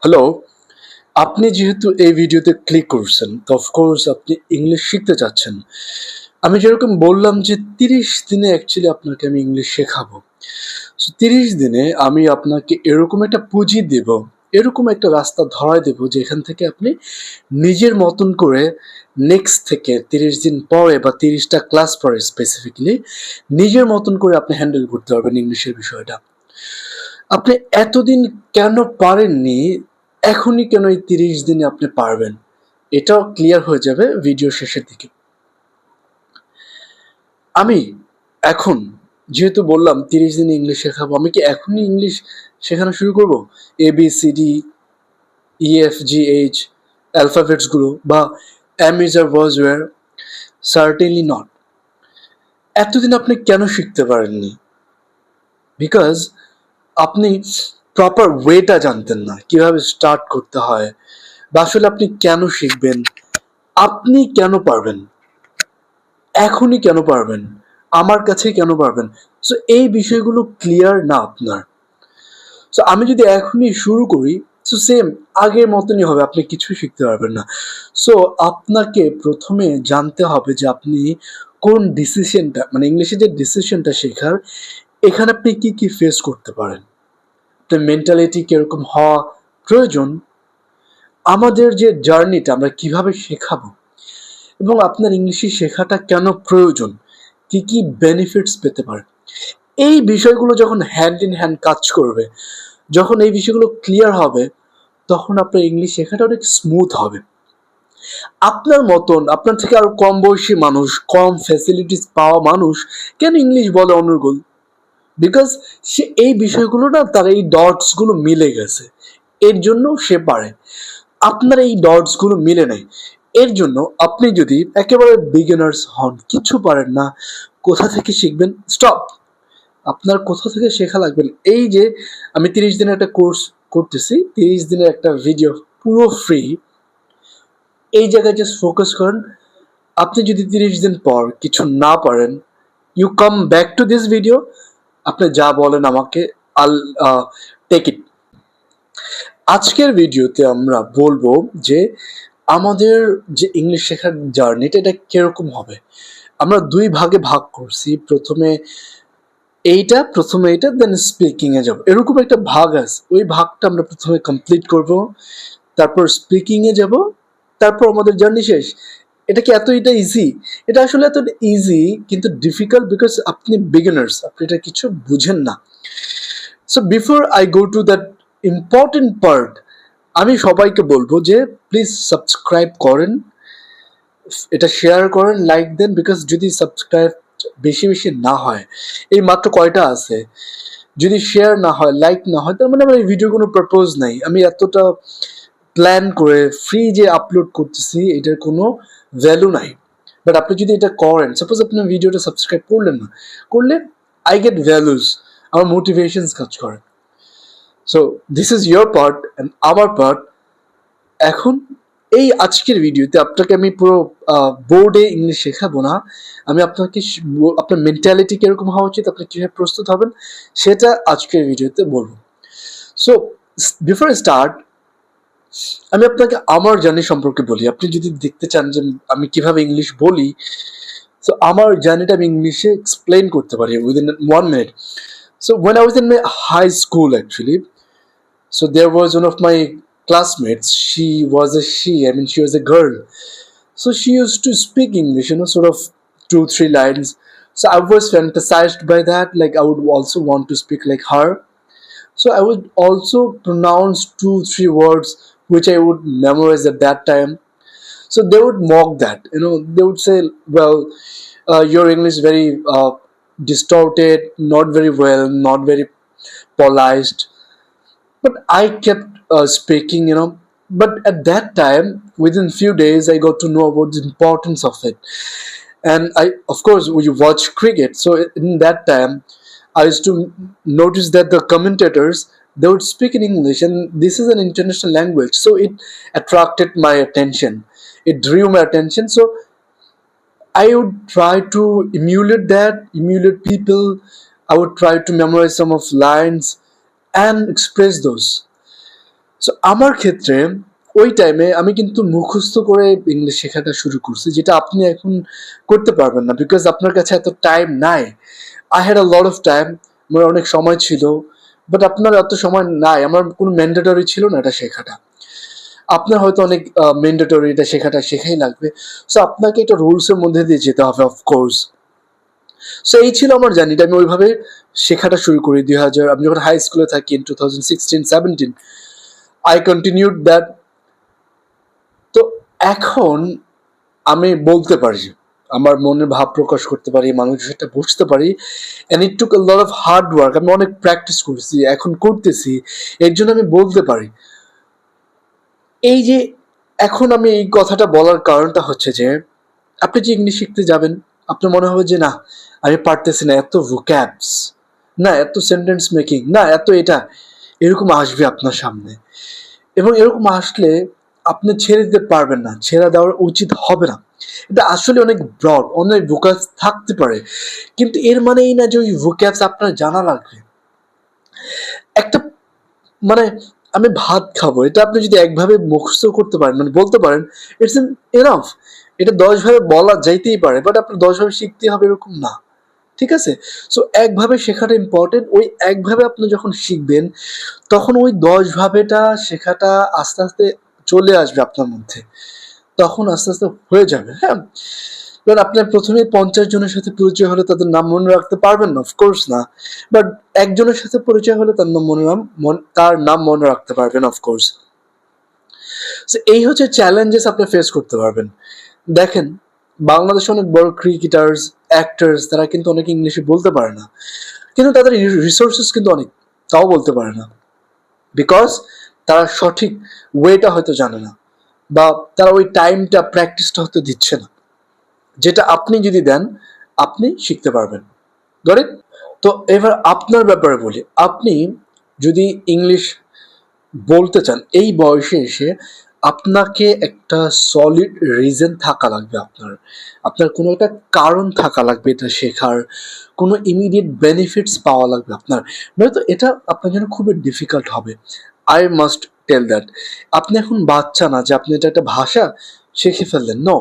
Hello, আপনি যেহেতু এই ভিডিওতে ক্লিক করছেন, তো অফকোর্স আপনি ইংলিশ শিখতে চাচ্ছেন। আমি যেরকম বললাম যে ৩০ দিনে অ্যাকচুয়ালি আপনাকে আমি ইংলিশ শেখাবো। সো ৩০ দিনে আমি আপনাকে এরকম একটা পুঁজি দেব, এরকম একটা রাস্তা ধরায় দেব যেখান থেকে আপনি নিজের মতন করে নেক্সট থেকে ৩০ দিন পরে বা ৩০টা ক্লাস পরে স্পেসিফিক্যালি নিজের মতন করে আপনি হ্যান্ডেল করতে পারবেন ইংলিশের বিষয়টা। আপনি এতদিন কেন পারেননি, এখনই কেন এই ৩০ দিনে আপনি পারবেন? এটাও ক্লিয়ার হয়ে যাবে ভিডিও শেষের দিকে। আমি এখন যেহেতু বললাম ৩০ দিনে ইংলিশ শেখাবো, আমি কি এখনই ইংলিশ শেখানো শুরু করব? ABCD, EFGH অ্যালফাবেটসগুলো বা অ্যামিজার ওয়াজওয়্যার? Certainly not. এতদিন আপনি কেন শিখতে পারেননি? বিকজ আপনি প্রপার ওয়েটা জানতেন না, কিভাবে স্টার্ট করতে হয় বা আসলে আপনি কেন শিখবেন, আপনি কেন পারবেন, এখনই কেন পারবেন, আমার কাছে কেন পারবেন। সো এই বিষয়গুলো ক্লিয়ার না আপনার। সো আমি যদি এখনই শুরু করি, সো সেম আগের মতনই হবে, আপনি কিছু শিখতে পারবেন না। সো আপনাকে প্রথমে জানতে হবে যে আপনি কোন ডিসিশনটা, মানে ইংলিশে যে ডিসিশনটা শেখার, এখানে আপনি কি কি ফেস করতে পারেন, আপনার মেন্টালিটি কিরকম হওয়া প্রয়োজন, আমাদের যে জার্নিটা আমরা কিভাবে শেখাবো, এবং আপনার ইংলিশে শেখাটা কেন প্রয়োজন, কি কি বেনিফিটস পেতে পারে, এই বিষয়গুলো যখন হ্যান্ড ইন হ্যান্ড কাজ করবে, যখন এই বিষয়গুলো ক্লিয়ার হবে, তখন আপনার ইংলিশ শেখাটা অনেক স্মুথ হবে। আপনার মতন, আপনার থেকে আরো কম বয়সী মানুষ, কম ফ্যাসিলিটিস পাওয়া মানুষ কেন ইংলিশ বলে অনর্গল? বিকজ সে এই বিষয়গুলো না, তার এই ডটসগুলো মিলে গেছে, এর জন্য সে পারে। আপনার এই ডটসগুলো মিলে নাই, এর জন্য আপনি যদি একেবারে বিগিনার্স হন, কিছু পারেন না, কোথা থেকে শিখবেন? স্টপ। আপনার কোথা থেকে শেখা লাগবে না। এই যে আমি ৩০ দিনের একটা কোর্স করতেছি, ৩০ দিনের একটা ভিডিও পুরো ফ্রি, এই জায়গায় জাস্ট ফোকাস করেন। আপনি যদি ৩০ দিন পর কিছু না পারেন, you come back to this video, আপনি যা বলেন আমাকে, আল টেক ইট। আজকের ভিডিওতে আমরা বলবো যে আমাদের যে ইংলিশ শেখার জার্নিটা, এটা কিরকম হবে। আমরা দুই ভাগে ভাগ করছি, প্রথমে এইটা দেন স্পিকিং এ যাব, এরকম একটা ভাগ আছে। ওই ভাগটা আমরা প্রথমে কমপ্লিট করব, তারপর স্পিকিং এ যাব, তারপর আমাদের জার্নি শেষ। এটা কি এটা ইজি? এটা আসলে এত ইজি কিন্তু ডিফিকাল্ট, বিকজ আপনি বিগিনার্স, আপনি এটা কিছু বুঝেন না। So before I go to that important part, আমি সবাইকে বলবো যে প্লিজ সাবস্ক্রাইব করেন, এটা শেয়ার করেন, লাইক দেন, বিকজ যদি সাবস্ক্রাইব বেশি বেশি না হয়, এই মাত্র কয়টা আছে, যদি শেয়ার না হয়, লাইক না হয়, তার মানে আমার এই ভিডিও কোনো পারপোজ নাই। আমি এতটা প্ল্যান করে ফ্রি যে আপলোড করতেছি, এটার কোনো ভ্যালু নাই। বাট আপনি যদি এটা করেন, সাপোজ আপনি ভিডিওটা সাবস্ক্রাইব করলেন না, করলে আই গেট ভ্যালুজ, আমার মোটিভেশনস কাজ করে। So this is your part and our part. এখন এই আজকের ভিডিওতে আপনাকে আমি পুরো বোর্ডে ইংলিশ শেখাবো না, আমি আপনাকে আপনার মেন্টালিটি কিরকম হওয়া উচিত, আপনি কিভাবে প্রস্তুত হবেন, সেটা আজকের ভিডিওতে বলবো। সো বিফোর স্টার্ট, আমি আপনাকে আমার জার্নি সম্পর্কে বলি। আপনি যদি দেখতে চান যে আমি কিভাবে ইংলিশ বলি, তো আমার জার্নিটা আমি ইংলিশে এক্সপ্লেন করতে পারি within 1 minute. So when I was in my high school actually, so there was one of my classmates, I mean she was a girl. So she used to speak English, sort of 2-3 lines. So I was fantasized by that, like I would also want to speak like her. So I would also pronounce 2-3 words which I would memorize at that time. So they would mock that, they would say, well, your English is very distorted, not very well, not very polished. But I kept speaking. But at that time, within few days, I got to know about the importance of it. And of course, we watch cricket. So in that time, I used to notice that the commentators, they would speak in English, and this is an international language. So it attracted my attention. It drew my attention. So I would try to emulate people. I would try to memorize some of lines and express those. So আমার ক্ষেত্রে ওই টাইমে আমি কিন্তু মুখস্থ করে English শেখাটা শুরু করছি, যেটা আপনি এখন করতে পারবেন না, বিকজ আপনার কাছে এত টাইম নাই। I had a lot of time, আমার অনেক সময় ছিল, বাট আপনার এত সময় নাই। আমার কোনো ম্যান্ডেটরি ছিল না এটা শেখাটা। আপনার হয়তো অনেক ম্যান্ডেটরি, এটা শেখাটা শেখাই লাগবে। সো আপনাকে একটা রুলসের মধ্যে দিয়ে যেতে হবে, অফকোর্স। সো এই ছিল আমার জার্নিটা। আমি ওইভাবে শেখাটা শুরু করি 2000, আমি যখন হাই স্কুলে থাকি ইন 2016-17, আই কন্টিনিউড দ্যাট। তো এখন আমি বলতে পারি, আমার মনের ভাব প্রকাশ করতে পারি, মানুষের সাথে বুঝতে পারি। And it took a lot of hard work. আমি অনেক প্র্যাকটিস করছি, এখন করতেছি, এর জন্য আমি বলতে পারি। এই যে এখন আমি এই কথাটা বলার কারণটা হচ্ছে যে, আপনি যে ইংলিশ শিখতে যাবেন, আপনার মনে হবে যে না, আমি পারতেছি না, এত ভোক্যাবস, না এত সেন্টেন্স মেকিং, না এত এটা, এরকম আসবে আপনার সামনে। এবং এরকম আসলে আপনি ছেড়ে দিতে পারবেন না, ছেড়ে দেওয়ার উচিত হবে না। এটা আসলে অনেক ব্রড, অনেক ভোকাবস থাকতে পারে, কিন্তু এর মানে এই না যে ওই ভোকাবস আপনার জানা লাগবে। একটা মানে আমি ভাত খাবো, এটা আপনি যদি একভাবে মুখস্থ করতে পারেন, মানে বলতে পারেন, ইটস এনাফ। এটা 10 ভাবে বলা যাইতেই পারে, বাট আপনার 10 ভাবে শিখতে হবে এরকম না। ঠিক আছে? সো একভাবে শেখাটা ইম্পর্টেন্ট। ওই একভাবে আপনি যখন শিখবেন, তখন ওই 10 ভাবেটা শেখাটা আস্তে আস্তে চলে আসবে আপনার মধ্যে। তখন আস্তে আস্তে হয়ে যাবে। হ্যাঁ, কারণ আপনার প্রথমে 50 জনের সাথে পরিচয় হলে তাদের নাম মনে রাখতে পারবেন না, অফকোর্স না। বাট একজনের সাথে পরিচয় হলে তার নাম মনে রাখতে পারবেন, অফকোর্স। সো এই হচ্ছে চ্যালেঞ্জেস আপনি ফেস করতে পারবেন। দেখেন, বাংলাদেশে অনেক বড় ক্রিকেটার্স, অ্যাক্টার্স, তারা কিন্তু অনেক ইংলিশে বলতে পারে না, কিন্তু তাদের রিসোর্সেস কিন্তু অনেক, তাও বলতে পারে না, বিকজ তারা সঠিক ওয়েটা হয়তো জানে না, বা তারা ওই টাইমটা, প্র্যাকটিসটা হয়তো দিচ্ছে না, যেটা আপনি যদি দেন আপনি শিখতে পারবেন। Got it? তো এবার আপনার ব্যাপারে বলি, আপনি যদি ইংলিশ বলতে চান এই বয়সে এসে, আপনাকে একটা সলিড রিজন থাকা লাগবে। আপনার আপনার কোনো একটা কারণ থাকা লাগবে এটা শেখার, কোনো ইমিডিয়েট বেনিফিটস পাওয়া লাগবে আপনার, নয়তো এটা আপনার জন্য খুবই ডিফিকাল্ট হবে। I must tell that. আপনি এখন বাচ্চা না যে আপনি এটা একটা ভাষা শিখে ফেললেন, নো।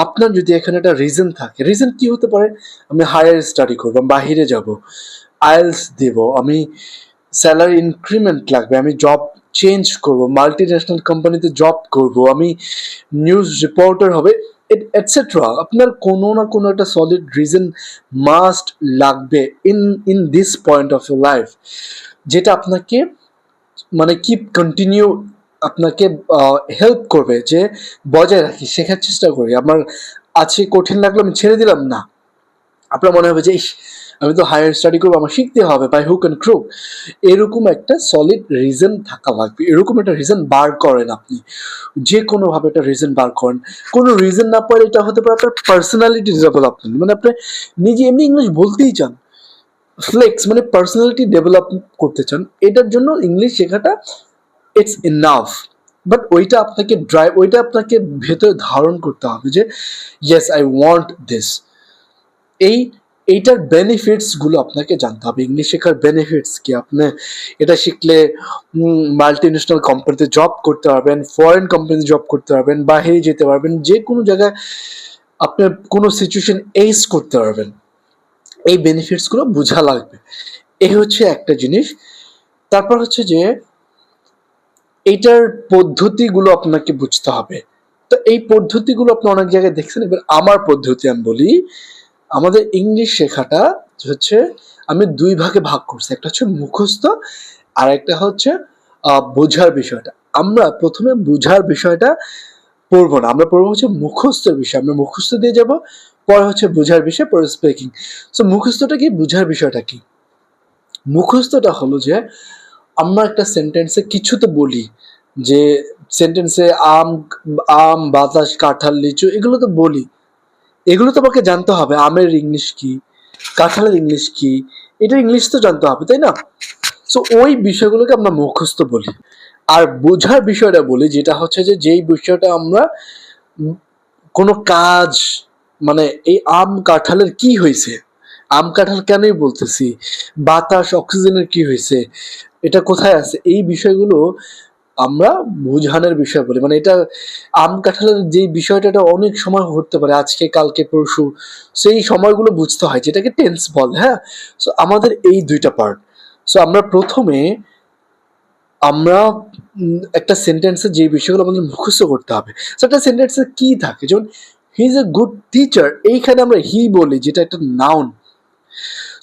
আপনার যদি এখানে একটা রিজন থাকে, রিজন কি হতে পারে? আমি হায়ার স্টাডি করবো, আমি বাহিরে যাব, আইএলস দেব, আমি স্যালারি ইনক্রিমেন্ট লাগবে, আমি জব চেঞ্জ করব, মাল্টি ন্যাশনাল কোম্পানিতে জব করব, আমি নিউজ রিপোর্টার হবে, এটসেট্রা। আপনার কোনো না কোনো একটা সলিড রিজন মাস্ট লাগবে in in this point of your life, যেটা আপনাকে মানে কিপ কন্টিনিউ, আপনাকে হেল্প করবে যে বজায় রাখি, শেখার চেষ্টা করি। আমার আছে, কঠিন লাগলো, আমি ছেড়ে দিলাম না। আপনার মনে হবে যে ইস, আমি তো হায়ার স্টাডি করবো, আমার শিখতে হবে বাই হুক অ্যান্ড ক্রুক। এরকম একটা সলিড রিজন থাকা লাগবে। এরকম একটা রিজন বার করেন আপনি, যে কোনোভাবে একটা রিজন বার করেন। কোনো রিজন না পারে, এটা হতে পারে আপনার পার্সোনালিটি ডেভেলপমেন্ট, মানে আপনি নিজে এমনি ইংলিশ বলতেই চান, ফ্লেক্স মানে পার্সোনালিটি ডেভেলপ করতে চান, এটার জন্য ইংলিশ শেখাটা ইটস ইনাফ। বাট ওইটা আপনাকে ভেতরে ধারণ করতে হবে যে ইয়েস আই ওয়ান্ট দিস। এই এইটার বেনিফিটস গুলো আপনাকে জানতে হবে। ইংলিশ শেখার বেনিফিটস কি? আপনি এটা শিখলে মাল্টি ন্যাশনাল কোম্পানিতে জব করতে পারবেন, ফরেন কোম্পানিতে জব করতে পারবেন, বাহিরে যেতে পারবেন, যে কোনো জায়গায় আপনার কোনো সিচুয়েশন এইস করতে পারবেন। এই বেনিফিটস গুলো বোঝা লাগবে। এই হচ্ছে একটা জিনিস। তারপর হচ্ছে যে এইটার পদ্ধতিগুলো আপনাকে বুঝতে হবে। তো এই পদ্ধতিগুলো আপনি অনেক জায়গায় দেখছেন। এবার আমার পদ্ধতি আমি বলি। আমাদের ইংলিশ শেখাটা হচ্ছে, আমি 2 ভাগে ভাগ করছি। একটা হচ্ছে মুখস্থ, আর একটা হচ্ছে বোঝার বিষয়টা। আমরা প্রথমে বোঝার বিষয়টা পড়বো না, আমরা পড়বো হচ্ছে মুখস্থের বিষয়। আমরা মুখস্থ দিয়ে যাব, পরে হচ্ছে বোঝার বিষয়, পরে স্পিকিং। সো মুখস্থটা কি, বোঝার বিষয়টা কি? মুখস্থটা হলো যে আমরা একটা সেন্টেন্সে কিছু তো বলি, যে সেন্টেন্সে আম, আম, বাতাস, কাঁঠাল, লিচু, এগুলো তো বলি। এগুলো তো আমাকে জানতে হবে। আমের ইংলিশ কি, কাঁঠালের ইংলিশ কি, এটা ইংলিশ তো জানতে হবে, তাই না? সো ওই বিষয়গুলোকে আমরা মুখস্থ বলি। আর বোঝার বিষয়টা বলি, যেটা হচ্ছে যে যেই বিষয়টা আমরা কোনো কাজ, মানে এই আম কাঁঠালের কি হয়েছে, আম কাঁঠাল কেনই বলতেছি, বাতাস অক্সিজেনের কি হয়েছে, এটা কোথায় আছে, এই বিষয়গুলো আমরা বোঝানোর বিষয় বলি, মানে এটা আম কাঁঠালের যে বিষয়টা, এটা অনেক সময় ঘটতে পারে, আজকে কালকে পরশু, সেই সময়গুলো বুঝতে হয়, যেটাকে টেন্স বলে। হ্যাঁ, সো আমাদের এই দুইটা পার্ট। সো আমরা প্রথমে আমরা একটা সেন্টেন্সের যে বিষয়গুলো আমাদের মুখস্থ করতে হবে, সো একটা সেন্টেন্সে কি থাকে, যেমন he is a good teacher, এইখানে আমরা হি বলি, যেটা একটা নাউন।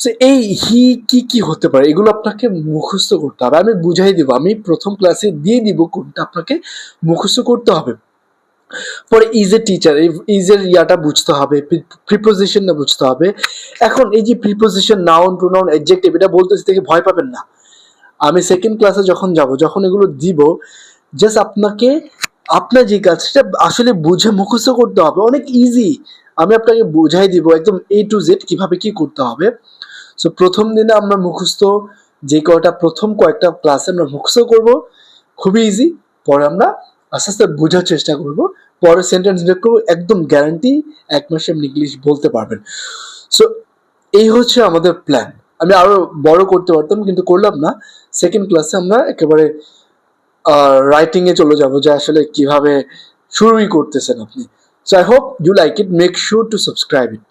সো এই হি কি কি হতে পারে, এগুলো আপনাকে মুখস্থ করতে হবে। আমি বুঝাই দিব, আমি প্রথম ক্লাসে দিয়ে দিব কোনটা আপনাকে মুখস্থ করতে হবে। পরে ইজ এ টিচার, ইজ এর ইয়াটা বুঝতে হবে, প্রিপোজিশনটা বুঝতে হবে। এখন এই যে প্রিপোজিশন, নাউন, প্রোনাউন, অ্যাডজেক্টিভ, এটা বলতেছি থেকে ভয় পাবেন না। আমি সেকেন্ড ক্লাসে যখন যাব, যখন এগুলো দিব, জাস্ট আপনাকে আপনার যে কাজটা আসলে বুঝে মুখস্থ করতে হবে, অনেক ইজি। আমি আপনাকে বুঝাই দিব একদম A to Z কিভাবে কি করতে হবে। সো প্রথম দিনে আমরা মুখস্থ যে প্রথম কয়েকটা ক্লাসে আমরা মুখস্থ করব, খুবই ইজি। পরে আমরা আস্তে আস্তে বোঝার চেষ্টা করব, পরে সেন্টেন্স বের করবো, একদম গ্যারান্টি 1 মাসে আপনি ইংলিশ বলতে পারবেন। সো এই হচ্ছে আমাদের প্ল্যান। আমি আরো বড় করতে পারতাম, কিন্তু করলাম না। সেকেন্ড ক্লাসে আমরা একেবারে রাইটিং এ চলে যাব, যে আসলে কিভাবে শুরুই করতেছেন আপনি। So I hope you like it, make sure to subscribe it.